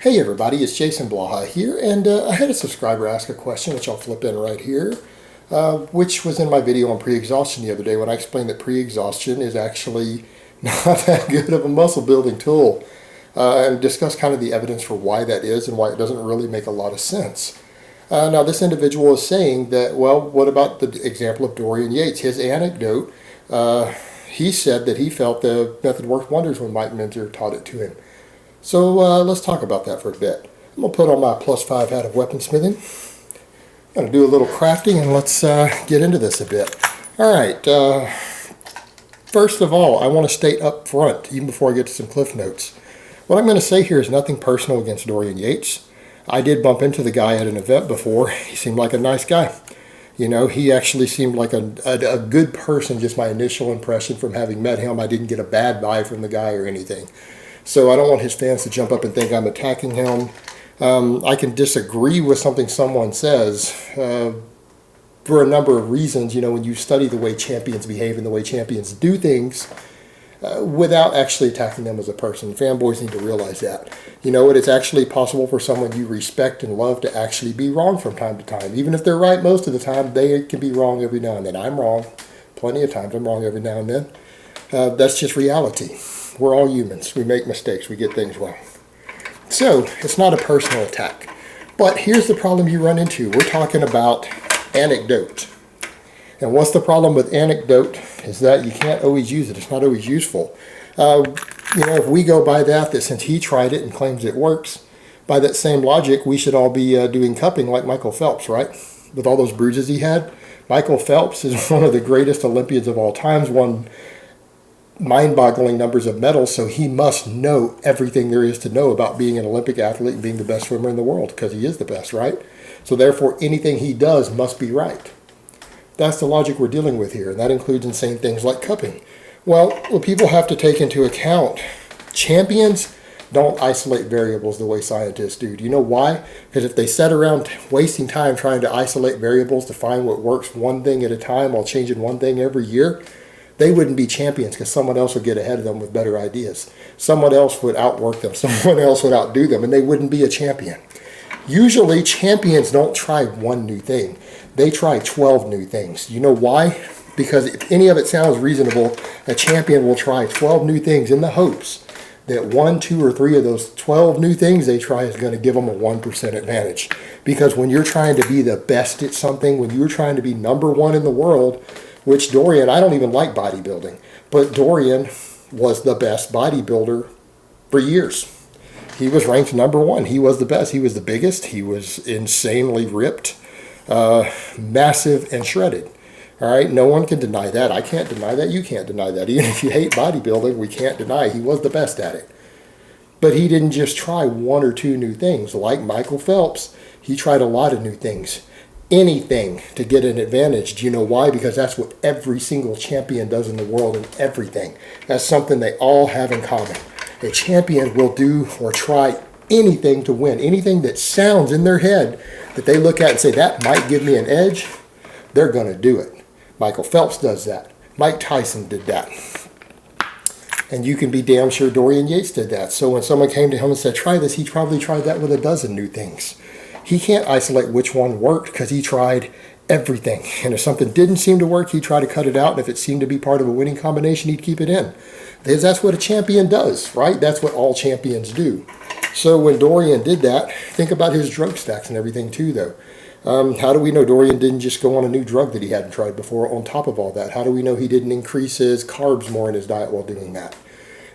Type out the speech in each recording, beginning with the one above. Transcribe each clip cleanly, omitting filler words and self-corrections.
Hey everybody, it's Jason Blaha here, and I had a subscriber ask a question, which I'll flip in right here, which was in my video on pre-exhaustion the other day when I explained that pre-exhaustion is actually not that good of a muscle building tool, and discuss kind of the evidence for why that is and why it doesn't really make a lot of sense. Now this individual is saying that, well, what about the example of Dorian Yates? His anecdote, he said that he felt the method worked wonders when Mike Mentor taught it to him. So let's talk about that for a bit. I'm going to put on my +5 hat of weaponsmithing. I'm going to do a little crafting and let's get into this a bit. Alright, first of all, I want to state up front, even before I get to some cliff notes, what I'm going to say here is nothing personal against Dorian Yates. I did bump into the guy at an event before. He seemed like a nice guy. You know, he actually seemed like a good person, just my initial impression from having met him. I didn't get a bad vibe from the guy or anything. So I don't want his fans to jump up and think I'm attacking him. I can disagree with something someone says for a number of reasons. You know, when you study the way champions behave and the way champions do things without actually attacking them as a person. Fanboys need to realize that. You know what? It's actually possible for someone you respect and love to actually be wrong from time to time. Even if they're right most of the time, they can be wrong every now and then. I'm wrong. Plenty of times I'm wrong every now and then. That's just reality. We're all humans. We make mistakes. We get things wrong. So, it's not a personal attack. But here's the problem you run into. We're talking about anecdote. And what's the problem with anecdote is that you can't always use it. It's not always useful. You know, if we go by that since he tried it and claims it works, by that same logic, we should all be doing cupping like Michael Phelps, right? With all those bruises he had. Michael Phelps is one of the greatest Olympians of all times, won mind-boggling numbers of medals, so he must know everything there is to know about being an Olympic athlete and being the best swimmer in the world, because he is the best, right? So therefore, anything he does must be right. That's the logic we're dealing with here, and that includes in saying things like cupping. Well, what people have to take into account, champions don't isolate variables the way scientists do. Do you know why? Because if they sat around wasting time trying to isolate variables to find what works one thing at a time while changing one thing every year, they wouldn't be champions because someone else would get ahead of them with better ideas. Someone else would outwork them. Someone else would outdo them, and they wouldn't be a champion. Usually, champions don't try one new thing. They try 12 new things. You know why? Because if any of it sounds reasonable, a champion will try 12 new things in the hopes that 1, 2, or 3 of those 12 new things they try is going to give them a 1% advantage. Because when you're trying to be the best at something, when you're trying to be #1 in the world, which Dorian, I don't even like bodybuilding, but Dorian was the best bodybuilder for years. He was ranked #1. He was the best. He was the biggest. He was insanely ripped, massive, and shredded. All right, no one can deny that. I can't deny that. You can't deny that. Even if you hate bodybuilding, we can't deny he was the best at it. But he didn't just try 1 or 2 new things. Like Michael Phelps, he tried a lot of new things. Anything to get an advantage. Do you know why? Because that's what every single champion does in the world in everything. That's something they all have in common. A champion will do or try anything to win. Anything that sounds in their head that they look at and say, that might give me an edge, they're going to do it. Michael Phelps does that. Mike Tyson did that. And you can be damn sure Dorian Yates did that. So when someone came to him and said, try this, he probably tried that with a dozen new things. He can't isolate which one worked because he tried everything. And if something didn't seem to work, he'd try to cut it out. And if it seemed to be part of a winning combination, he'd keep it in. Because that's what a champion does, right? That's what all champions do. So when Dorian did that, think about his drug stacks and everything too, though. How do we know Dorian didn't just go on a new drug that he hadn't tried before on top of all that? How do we know he didn't increase his carbs more in his diet while doing that?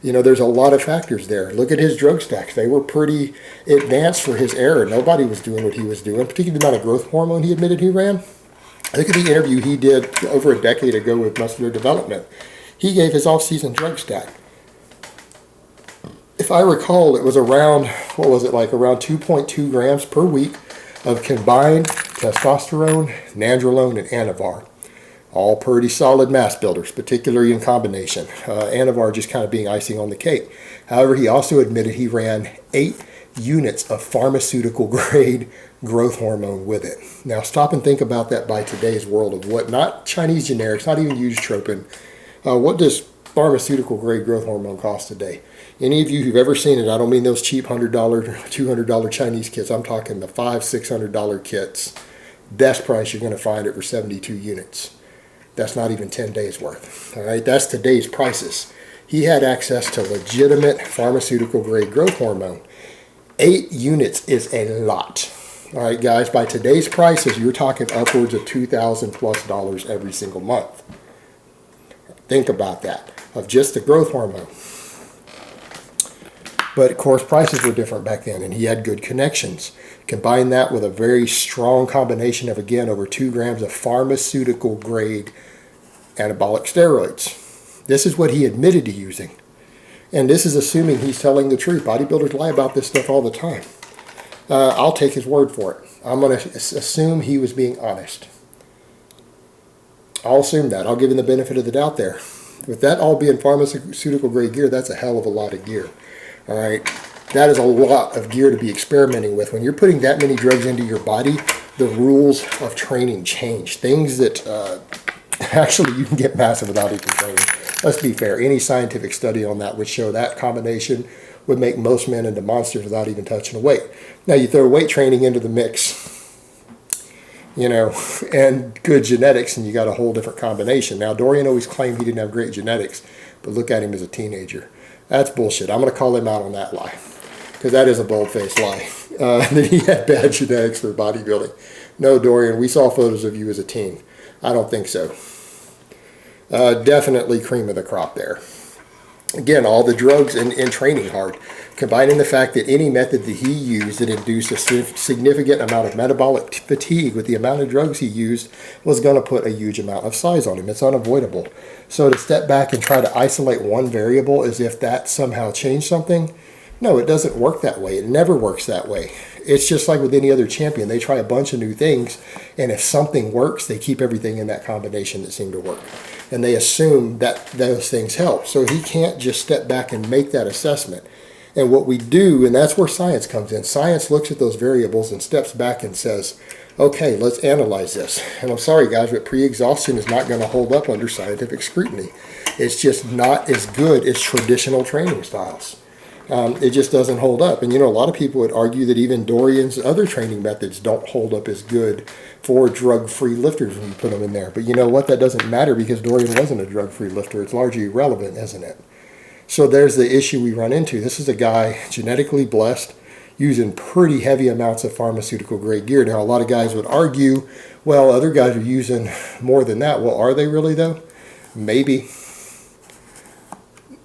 You know, there's a lot of factors there. Look at his drug stacks. They were pretty advanced for his era. Nobody was doing what he was doing, particularly the amount of growth hormone he admitted he ran. Look at the interview he did over a decade ago with Muscular Development. He gave his off-season drug stack. If I recall, it was around, what was it, like around 2.2 grams per week of combined testosterone, nandrolone, and anavar. All pretty solid mass builders, particularly in combination. Anavar just kind of being icing on the cake. However, he also admitted he ran 8 units of pharmaceutical grade growth hormone with it. Now stop and think about that by today's world of what, not Chinese generics, not even used tropin. What does pharmaceutical grade growth hormone cost today? Any of you who've ever seen it, I don't mean those cheap $100, $200 Chinese kits. I'm talking the $500, $600 kits. Best price you're going to find it for 72 units. That's not even 10 days worth. All right, that's today's prices. He had access to legitimate pharmaceutical grade growth hormone. 8 units is a lot. All right, guys, by today's prices, you're talking upwards of $2,000+ every single month. Think about that, of just the growth hormone. But of course, prices were different back then, and he had good connections. Combine that with a very strong combination of, again, over 2 grams of pharmaceutical grade anabolic steroids. This is what he admitted to using. And this is assuming he's telling the truth. Bodybuilders lie about this stuff all the time. I'll take his word for it. I'm going to assume he was being honest. I'll assume that. I'll give him the benefit of the doubt there. With that all being pharmaceutical grade gear, that's a hell of a lot of gear. All right, that is a lot of gear to be experimenting with. When you're putting that many drugs into your body, the rules of training change. Things that actually you can get massive without even training. Let's be fair. Any scientific study on that would show that combination would make most men into monsters without even touching a weight. Now you throw weight training into the mix, you know, and good genetics, and you got a whole different combination. Now Dorian always claimed he didn't have great genetics, but look at him as a teenager. That's bullshit. I'm going to call him out on that lie, because that is a bold-faced lie, that he had bad genetics for bodybuilding. No, Dorian, we saw photos of you as a teen. I don't think so. Definitely cream of the crop there. Again, all the drugs and training hard, combining the fact that any method that he used that induced a significant amount of metabolic fatigue with the amount of drugs he used was going to put a huge amount of size on him. It's unavoidable. So to step back and try to isolate one variable as if that somehow changed something, no, it doesn't work that way. It never works that way. It's just like with any other champion. They try a bunch of new things, and if something works, they keep everything in that combination that seemed to work. And they assume that those things help. So he can't just step back and make that assessment. And what we do, and that's where science comes in. Science looks at those variables and steps back and says, okay, let's analyze this. And I'm sorry, guys, but pre-exhaustion is not going to hold up under scientific scrutiny. It's just not as good as traditional training styles. It just doesn't hold up. And, you know, a lot of people would argue that even Dorian's other training methods don't hold up as good for drug-free lifters when you put them in there. But you know what? That doesn't matter, because Dorian wasn't a drug-free lifter. It's largely irrelevant, isn't it? So there's the issue we run into. This is a guy genetically blessed, using pretty heavy amounts of pharmaceutical-grade gear. Now, a lot of guys would argue, well, other guys are using more than that. Well, are they really, though? Maybe.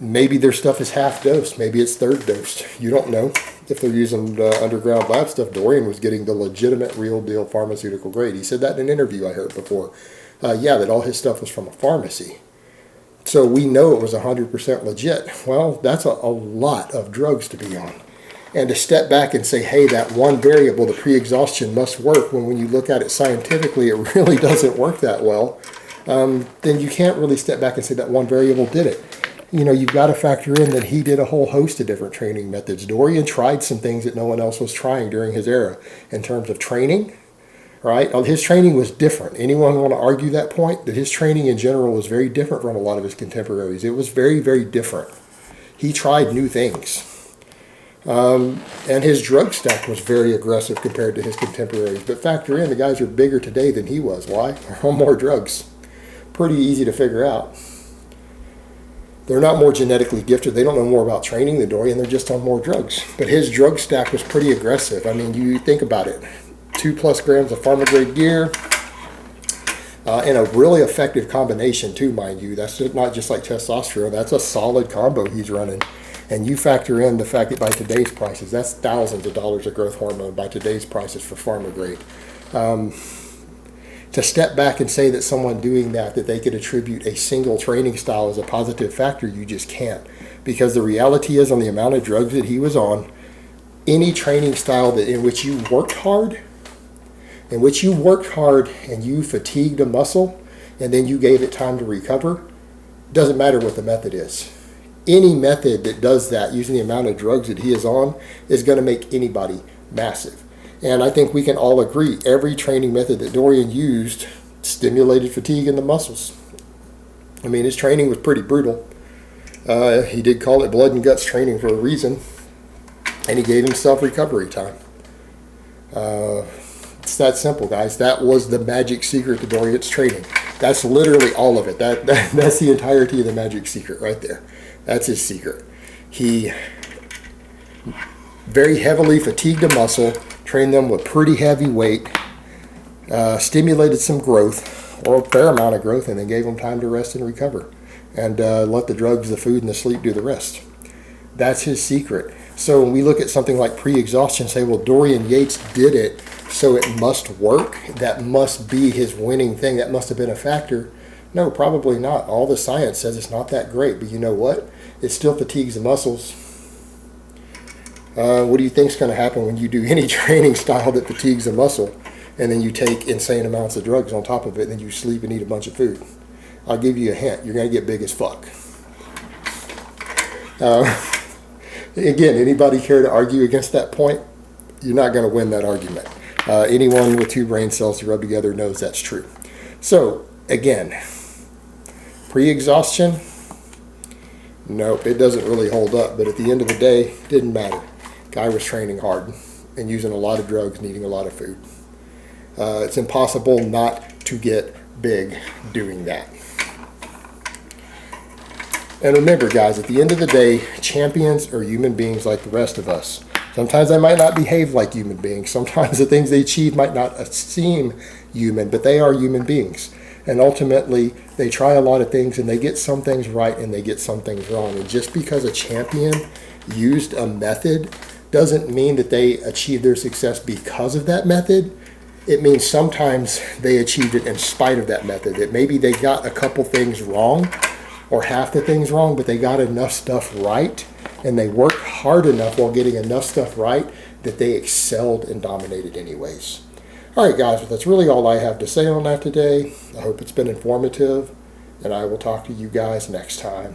Maybe their stuff is half dosed. Maybe it's third dosed. You don't know. If they're using underground lab stuff, Dorian was getting the legitimate, real deal pharmaceutical grade. He said that in an interview I heard before. That all his stuff was from a pharmacy. So we know it was 100% legit. Well, that's a lot of drugs to be on. And to step back and say, hey, that one variable, the pre-exhaustion, must work, when you look at it scientifically, it really doesn't work that well, then you can't really step back and say that one variable did it. You know, you've got to factor in that he did a whole host of different training methods. Dorian tried some things that no one else was trying during his era in terms of training, right? His training was different. Anyone want to argue that point? That his training in general was very different from a lot of his contemporaries. It was very, very different. He tried new things. And his drug stack was very aggressive compared to his contemporaries. But factor in, the guys are bigger today than he was. Why? They're on more drugs. Pretty easy to figure out. They're not more genetically gifted. They don't know more about training than Dorian. They're just on more drugs. But his drug stack was pretty aggressive. I mean, you think about it. 2+ grams of pharma-grade gear in a really effective combination too, mind you. That's not just like testosterone. That's a solid combo he's running. And you factor in the fact that by today's prices, that's thousands of dollars of growth hormone by today's prices for pharma-grade. To step back and say that someone doing that they could attribute a single training style as a positive factor, you just can't. Because the reality is, on the amount of drugs that he was on, any training style in which you worked hard, and you fatigued a muscle, and then you gave it time to recover, doesn't matter what the method is. Any method that does that using the amount of drugs that he is on is going to make anybody massive. And I think we can all agree, every training method that Dorian used stimulated fatigue in the muscles. I mean, his training was pretty brutal. He did call it blood and guts training for a reason, and he gave himself recovery time. It's that simple, guys. That was the magic secret to Dorian's training. That's literally all of it. That's the entirety of the magic secret right there. That's his secret. He very heavily fatigued a muscle, trained them with pretty heavy weight, stimulated some growth, or a fair amount of growth, and then gave them time to rest and recover, and let the drugs, the food, and the sleep do the rest. That's his secret. So when we look at something like pre-exhaustion and say, well, Dorian Yates did it, so it must work, that must be his winning thing, that must have been a factor. No, probably not. All the science says it's not that great, but you know what? It still fatigues the muscles. What do you think is going to happen when you do any training style that fatigues a muscle, and then you take insane amounts of drugs on top of it, and then you sleep and eat a bunch of food? I'll give you a hint. You're going to get big as fuck. Again, anybody care to argue against that point? You're not going to win that argument. Anyone with two brain cells to rub together knows that's true. So, again, pre-exhaustion, nope, it doesn't really hold up. But at the end of the day, it didn't matter. Guy was training hard and using a lot of drugs and eating a lot of food. It's impossible not to get big doing that. And remember, guys, at the end of the day, champions are human beings like the rest of us. Sometimes they might not behave like human beings. Sometimes the things they achieve might not seem human, but they are human beings. And ultimately, they try a lot of things, and they get some things right, and they get some things wrong. And just because a champion used a method doesn't mean that they achieved their success because of that method. It means sometimes they achieved it in spite of that method. That maybe they got a couple things wrong, or half the things wrong, but they got enough stuff right, and they worked hard enough while getting enough stuff right that they excelled and dominated anyways. All right, guys, well, that's really all I have to say on that today. I hope it's been informative, and I will talk to you guys next time.